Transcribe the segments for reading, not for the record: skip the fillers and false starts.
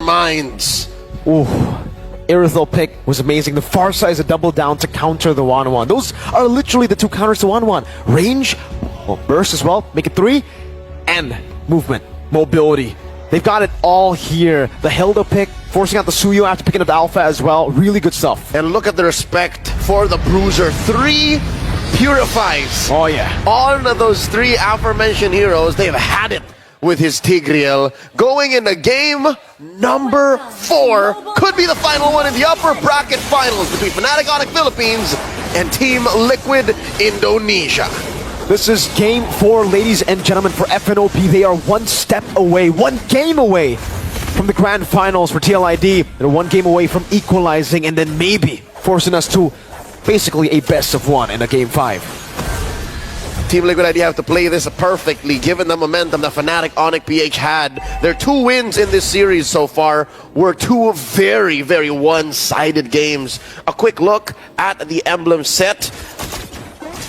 minds. Ooh. Aerithal pick was amazing. The far side is a double down to counter the 1-1. Those are literally the two counters to 1-1. Range, well, burst as well, make it 3, and movement, mobility. They've got it all here. The Hilda pick, forcing out the Suyo after picking up the Alpha as well. Really good stuff. And look at the respect for the Bruiser. 3 purifies. Oh yeah. All of those 3 aforementioned heroes, they've had it with his Tigreal. Going into game number 4, could be the final one in the upper bracket finals between Fnatic Onyx Philippines and Team Liquid Indonesia. This is game 4, ladies and gentlemen, for FNOP. They are one step away, one game away from the grand finals for TLID. They're one game away from equalizing and then maybe forcing us to basically a best of 1 in a game 5. Team Liquid ID have to play this perfectly, given the momentum that Fnatic Onyx PH had. Their 2 wins in this series so far were 2 very, very one-sided games. A quick look at the emblem set.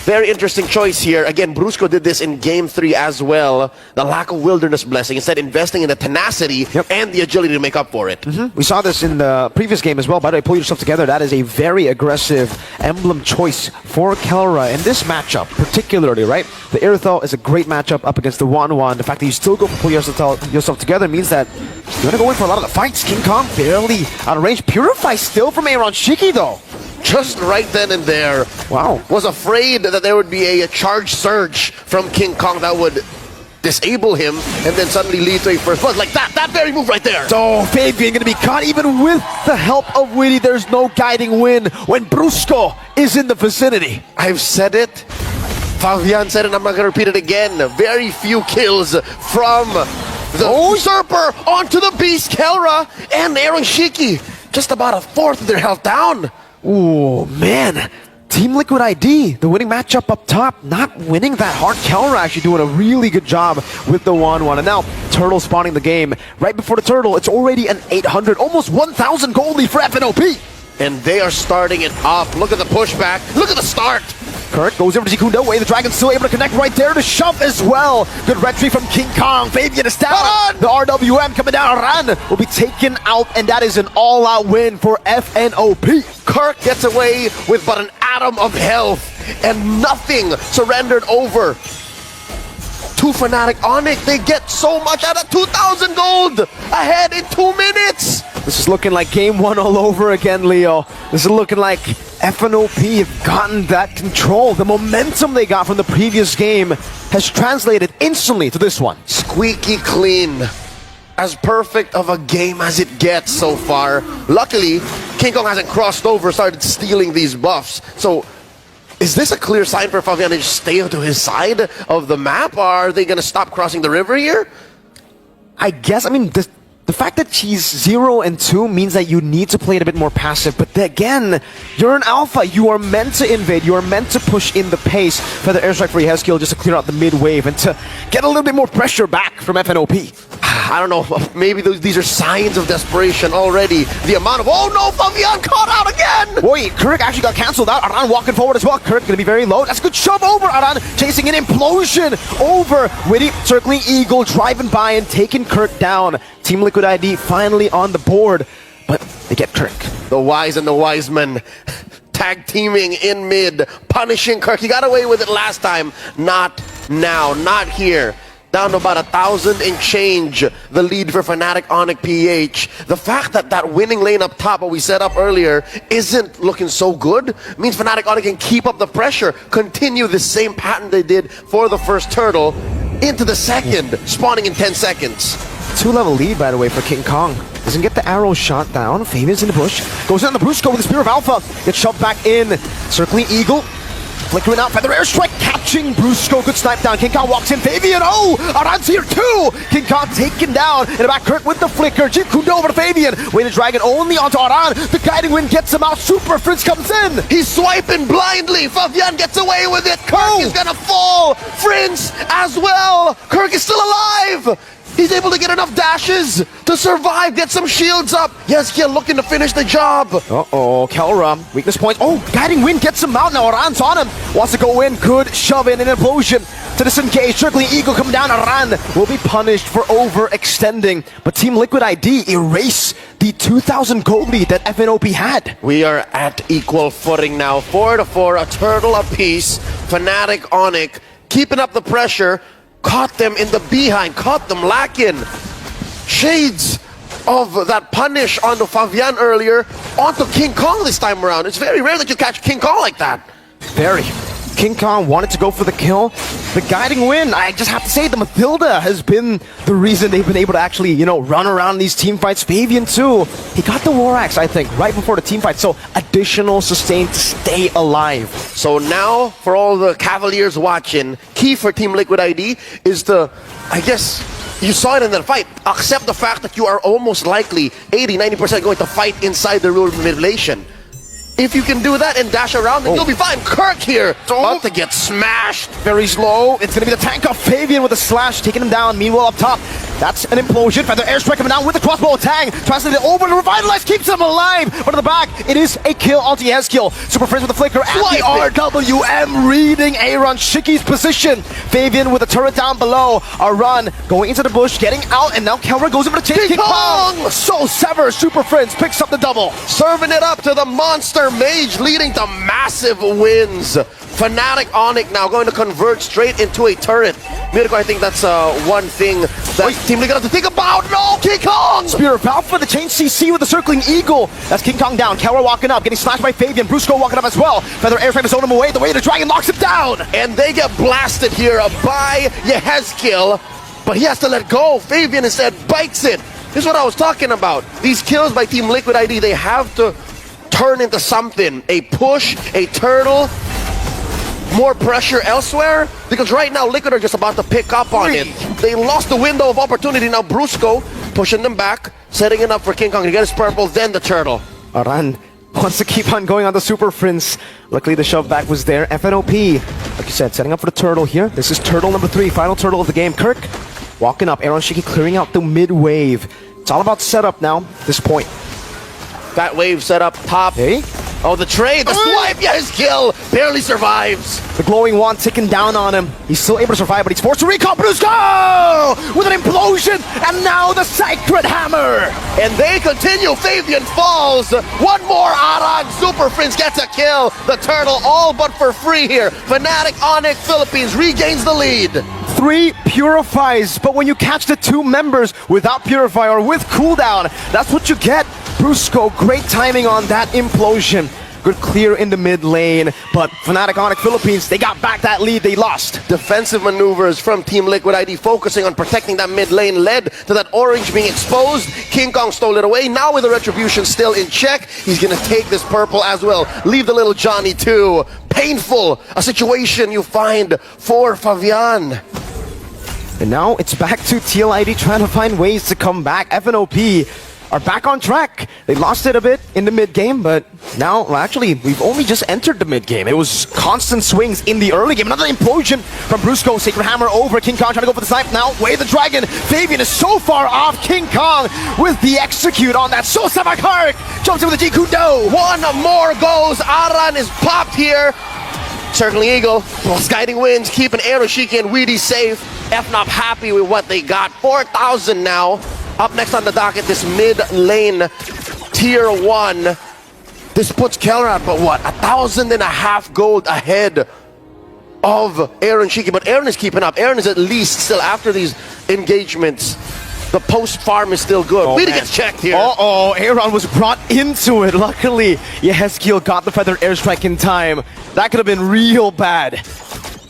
Very interesting choice here. Again, Brusco did this in game 3 as well. The lack of wilderness blessing, instead investing in the tenacity and the agility to make up for it. We saw this in the previous game as well. By the way, pull yourself together. That is a very aggressive emblem choice for Kelra in this matchup, particularly, right? The Aerithal is a great matchup up against the 1-1. The fact that you still go for pull yourself together means that you're going to go in for a lot of the fights. King Kong barely out of range. Purify still from Aaron Shiki, though. Just right then and there. Wow. Was afraid that there would be a charge surge from King Kong that would disable him and then suddenly lead to a first blood. Like that very move right there. So Fabian going to be caught even with the help of Witty. There's no guiding win when Brusco is in the vicinity. I've said it. Fabian said it, I'm not going to repeat it again. Very few kills from the Usurper onto the Beast Kelra and Aaron Shiki. Just about a fourth of their health down. Ooh, man. Team Liquid ID, the winning matchup up top, not winning that hard. Kelra actually doing a really good job with the 1-1. And now, Turtle spawning the game. Right before the Turtle, it's already an 800, almost 1,000 gold lead for FNOP. And they are starting it up. Look at the pushback. Look at the start. Kirk goes over to Zikundo. Way the Dragon's still able to connect right there to shove as well. Good retry from King Kong. Fabian is down. Aran! The RWM coming down. Aran will be taken out, and that is an all-out win for FNOP. Kirk gets away with but an atom of health, and nothing surrendered over to Fnatic Onyx. They get so much out of 2,000 gold ahead in 2 minutes. This is looking like game 1 all over again, Leo. This is looking like FNOP have gotten that control. The momentum they got from the previous game has translated instantly to this one. Squeaky clean. As perfect of a game as it gets so far. Luckily, King Kong hasn't crossed over, started stealing these buffs. So, is this a clear sign for Fabian to stay to his side of the map? Or are they going to stop crossing the river here? I guess, I mean, the fact that she's 0 and 2 means that you need to play it a bit more passive. But again, you're an alpha. You are meant to invade. You are meant to push in the pace for the airstrike for Yeskiel just to clear out the mid wave and to get a little bit more pressure back from FNOP. I don't know, maybe these are signs of desperation already. The amount of, oh no, Fabian caught out again! Wait, Kirk actually got cancelled out. Aran walking forward as well. Kirk gonna be very low. That's a good shove over. Aran chasing an implosion over. Witty circling Eagle, driving by and taking Kirk down. Team Liquid ID finally on the board, but they get Kirk. The wise and the wise men tag teaming in mid, punishing Kirk. He got away with it last time. Not now, not here. Down to about 1,000 and change, the lead for Fnatic Onyx PH. The fact that that winning lane up top, what we set up earlier, isn't looking so good, means Fnatic Onyx can keep up the pressure, continue the same pattern they did for the first turtle into the second, spawning in 10 seconds. 2-level lead, by the way, for King Kong. Doesn't get the arrow shot down. Fabian's in the bush. Goes in the Brusco with the Spear of Alpha. Gets shoved back in. Circling Eagle. Flickering out, feather airstrike, catching Brusco. Good snipe down. King Kong walks in. Fabian, Aran's here too. King Kong taken down. In the back, Kirk with the flicker. Jikundo over to Fabian. Waited Dragon only onto Aran. The guiding wind gets him out. Super Fritz comes in. He's swiping blindly. Fabian gets away with it. Kirk is gonna fall. Fritz as well. Kirk is still alive. He's able to get enough dashes to survive, get some shields up. Yeskiel looking to finish the job. Uh-oh, Kelra, weakness points. Oh, Guiding Wind gets him out now. Aran's on him. Wants to go in, could shove in an implosion to disengage. Circling Eagle coming down. Aran will be punished for overextending. But Team Liquid ID erase the 2,000 gold lead that FNOP had. We are at equal footing now. 4-4, a turtle apiece. Fnatic, Onyx, keeping up the pressure. Caught them in the behind, caught them lacking. Shades of that punish onto Favian earlier, onto King Kong this time around. It's very rare that you catch King Kong like that. Very. King Kong wanted to go for the kill. The Guiding Wind, I just have to say, the Mathilda has been the reason they've been able to actually, run around these team fights. Fabian too. He got the War Axe, I think, right before the team fight. So additional sustain to stay alive. So now, for all the Cavaliers watching, key for Team Liquid ID is to, I guess, you saw it in the fight, accept the fact that you are almost likely 80-90% going to fight inside the rule manipulation. If you can do that and dash around, then you'll be fine. Kirk here, about to get smashed. Very slow. It's going to be the tank of Fabian with a slash, taking him down. Meanwhile, up top, that's an implosion. Feather airstrike coming down with the crossbow attack. Translated over to Revitalize, keeps him alive. But in the back, it is a kill onto Yeskiel. Super Friends with the flicker and the RWM reading Aaron Shiki's position. Fabian with the turret down below. A run going into the bush, getting out, and now Kelra goes over to chase King Kong. So Sever, Super Friends picks up the double. Serving it up to the monster mage, leading to massive wins. Fnatic Onyx now going to convert straight into a turret. Mirko, I think that's one thing that Team Liquid has to think about. No, King Kong! Spear of Alpha, the chain CC with the circling eagle. That's King Kong down. Kelra walking up, getting slashed by Fabian. Brusco walking up as well. Feather airframe has thrown him away. The way the dragon locks him down. And they get blasted here by Yeskiel, but he has to let go. Fabian instead bites it. This is what I was talking about. These kills by Team Liquid ID, they have to turn into something. A push, a turtle, more pressure elsewhere, because right now Liquid are just about to pick up on it. They lost the window of opportunity. Now Brusco pushing them back, setting it up for King Kong to get his purple, then the turtle. Aran wants to keep on going on the Super Prince. Luckily the shove back was there. FNOP, like you said, setting up for the turtle here. This is turtle number 3, final turtle of the game. Kirk walking up, Aaron Shiki clearing out the mid wave. It's all about setup now, this point. That wave set up top. Hey? Oh, the trade, the swipe, his kill, barely survives. The glowing wand ticking down on him. He's still able to survive, but he's forced to recall. Brusco with an implosion, and now the Sacred Hammer. And they continue. Fabian falls. One more Aran. Super Prince gets a kill. The turtle all but for free here. Fnatic Onyx Philippines regains the lead. 3 purifies, but when you catch the 2 members without purify or with cooldown, that's what you get. Brusco, great timing on that implosion. Good clear in the mid lane, but Fnatic Onyx Philippines, they got back that lead they lost. Defensive maneuvers from Team Liquid ID focusing on protecting that mid lane led to that orange being exposed. King Kong stole it away. Now with the retribution still in check, he's gonna take this purple as well. Leave the little Johnny too. Painful, a situation you find for Favian. And now it's back to TLID trying to find ways to come back. FNOP are back on track. They lost it a bit in the mid-game, but now, well, actually, we've only just entered the mid-game. It was constant swings in the early game. Another implosion from Brusco. Sacred Hammer over. King Kong trying to go for the snipe now. Way the dragon. Fabian is so far off. King Kong with the execute on that. So Savakarik jumps in with the Jikudo. One more goes. Aran is popped here. Circling Eagle, plus Guiding Winds, keeping Aeroshiki and Weedy safe. FNOP happy with what they got. 4,000 now. Up next on the docket, this mid lane tier 1. This puts Kelra at, but what, 1,500 gold ahead of Aaron Shiki. But Aaron is keeping up. Aaron is at least still after these engagements. The post farm is still good. Weedy gets checked here. Uh-oh, Aaron was brought into it. Luckily, Yeskiel got the feathered airstrike in time. That could have been real bad.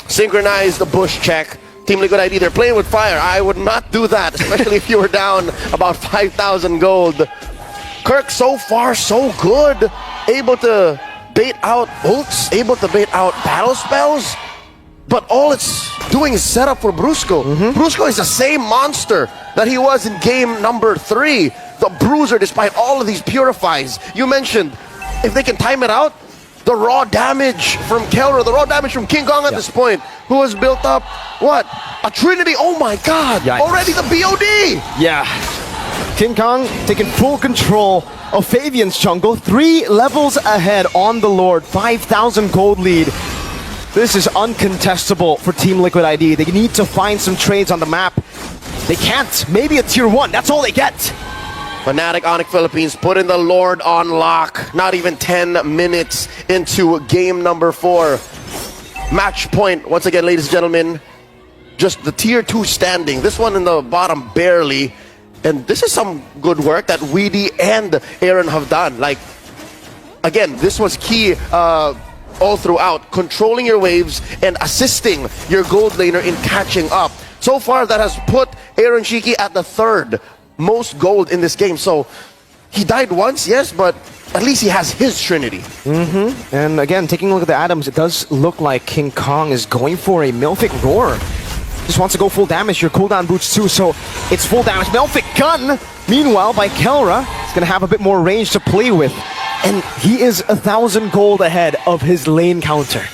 Synchronize the bush check. Team Liquid ID, they're playing with fire. I would not do that, especially if you were down about 5,000 gold. Kirk, so far, so good. Able to bait out ults, able to bait out battle spells. But all it's doing is set up for Brusco. Brusco is the same monster that he was in game number 3. The Bruiser, despite all of these purifies. You mentioned, if they can time it out, the raw damage from Kelra, the raw damage from King Kong at this point, who has built up, what? A Trinity, oh my god! Yikes. Already the BOD! Yeah. King Kong taking full control of Fabian's jungle, 3 levels ahead on the Lord, 5,000 gold lead. This is uncontestable for Team Liquid ID. They need to find some trades on the map. They can't. Maybe a tier 1, that's all they get. Fnatic Onyx Philippines putting the Lord on lock. Not even 10 minutes into game number 4. Match point, once again, ladies and gentlemen. Just the tier 2 standing. This one in the bottom barely. And this is some good work that Weedy and Aaron have done. Like, again, this was key all throughout. Controlling your waves and assisting your gold laner in catching up. So far, that has put Aaron Shiki at the 3rd most gold in this game. So, he died once, yes, but at least he has his Trinity. And again, taking a look at the items, it does look like King Kong is going for a Melphic Roar. Just wants to go full damage. Your cooldown boots too, so it's full damage. Melphic Gun, meanwhile, by Kelra, is going to have a bit more range to play with. And he is 1,000 gold ahead of his lane counter.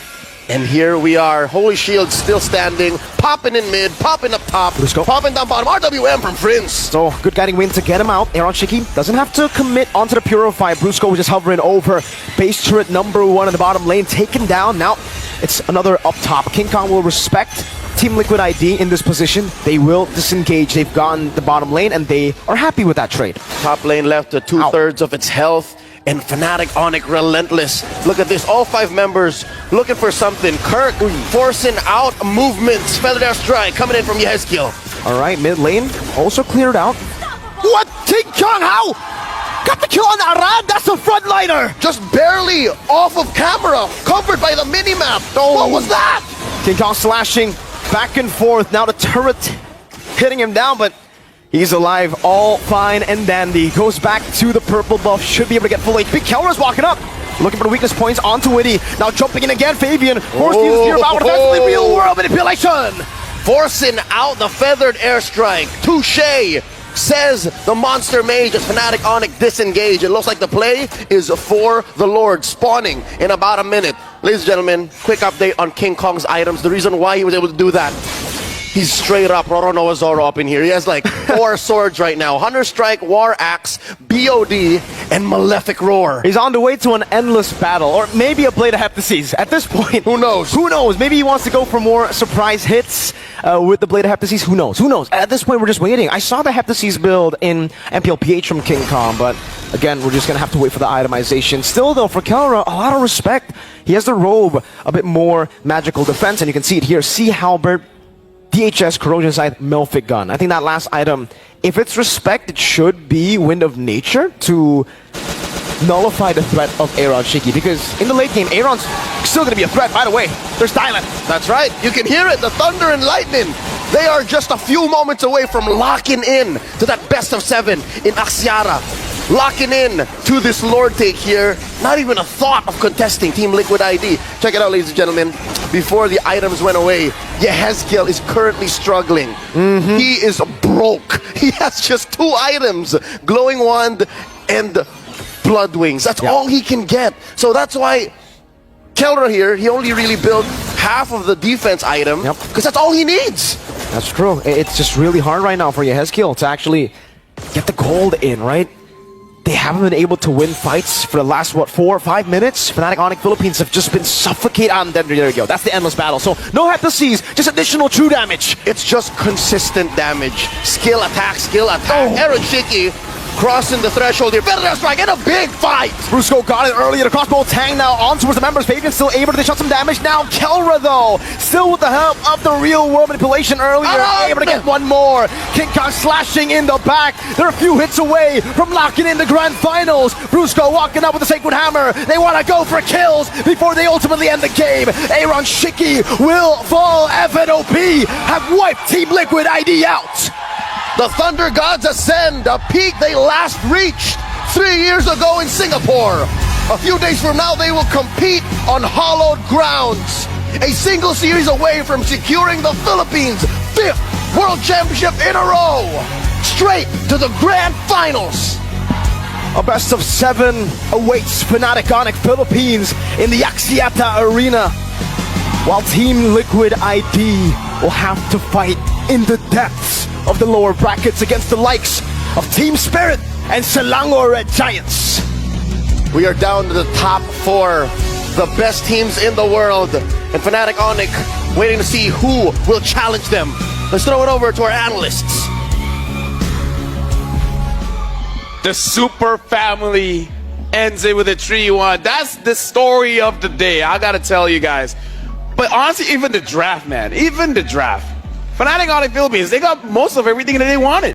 And here we are. Holy Shield still standing. Popping in mid, popping up top, popping down bottom. RWM from Prince. So, good guiding win to get him out. Aaron Shiki doesn't have to commit onto the Purify. Brusco was just hovering over. Base turret number 1 in the bottom lane, taken down. Now, it's another up top. King Kong will respect Team Liquid ID in this position. They will disengage. They've gone the bottom lane, and they are happy with that trade. Top lane left to 2/3 of its health. And Fnatic Onyx relentless. Look at this, all 5 members looking for something. Kirk forcing out movements. Feathered Airstrike coming in from Yehezkiel. All right, mid lane also cleared out. What? King Kong, how? Got the kill on Arad, that's a frontliner! Just barely off of camera, covered by the minimap. Oh. What was that? King Kong slashing back and forth. Now the turret hitting him down, but he's alive, all fine and dandy. Goes back to the purple buff, should be able to get full HP. Kelra's walking up, looking for the weakness points onto Witty. Now jumping in again, Fabian. Forced to use gear power, defensively real world manipulation. Forcing out the feathered airstrike. Touche, says the monster mage as Fnatic Onyx disengage. It looks like the play is for the Lord, spawning in about a minute. Ladies and gentlemen, quick update on King Kong's items. The reason why he was able to do that. He's straight up Roronoa Zoro up in here. He has like 4 swords right now. Hunter Strike, War Axe, BOD, and Malefic Roar. He's on the way to an endless battle, or maybe a Blade of Heptases. At this point, who knows? Who knows? Maybe he wants to go for more surprise hits with the Blade of Heptases. Who knows? Who knows? At this point, we're just waiting. I saw the Heptases build in MPLPH from King Kong, but again, we're just going to have to wait for the itemization. Still, though, for Kelra, a lot of respect. He has the robe, a bit more magical defense, and you can see it here. Sea Halberd, DHS, Corrosion Scythe, Melphic Gun. I think that last item, if it's respect, it should be Wind of Nature to nullify the threat of Aaron Shiki, because in the late game, Aaron's still going to be a threat. By the way, they're silent. That's right. You can hear it, the thunder and lightning. They are just a few moments away from locking in to that best of 7 in Axiara. Locking in to this Lord take here. Not even a thought of contesting Team Liquid ID. Check it out, ladies and gentlemen. Before the items went away, Yehezkiel is currently struggling. He is broke. He has just 2 items. Glowing Wand and Blood Wings. That's all he can get. So that's why Kelra here, he only really built half of the defense item. Because that's all he needs. That's true. It's just really hard right now for Yehezkiel to actually get the gold in, right? They haven't been able to win fights for the last, what, 4 or 5 minutes? Fnatic Onyx Philippines have just been suffocated on them. There you go. That's the endless battle. So, no Heptases, just additional true damage. It's just consistent damage. Skill attack, skill attack. Aaron Shiki crossing the threshold here. Feather Strike in a big fight. Brusco got it earlier. The crossbow tang now on towards the members. Fabian still able to dish out some damage. Now Kelra, though, still with the help of the real world manipulation earlier, able to get one more. King Kong slashing in the back. They're a few hits away from locking in the grand finals. Brusco walking up with the Sacred Hammer. They want to go for kills before they ultimately end the game. Aaron Shiki will fall. FNOP have wiped Team Liquid ID out. The Thunder Gods ascend, a peak they last reached 3 years ago in Singapore. A few days from now, they will compete on hallowed grounds. A single series away from securing the Philippines' 5th World Championship in a row. Straight to the Grand Finals. A best of 7 awaits Fnatic Onyx Philippines in the Axiata Arena, while Team Liquid ID will have to fight in the depths of the lower brackets against the likes of Team Spirit and Selangor Red Giants. We are down to the top 4, the best teams in the world, and Fnatic Onyx waiting to see who will challenge them. Let's throw it over to our analysts. The Super Family ends it with a 3-1. That's the story of the day, I gotta tell you guys. But honestly, even the draft, man, even the draft. Fnatic Onyx Philippines, they got most of everything that they wanted.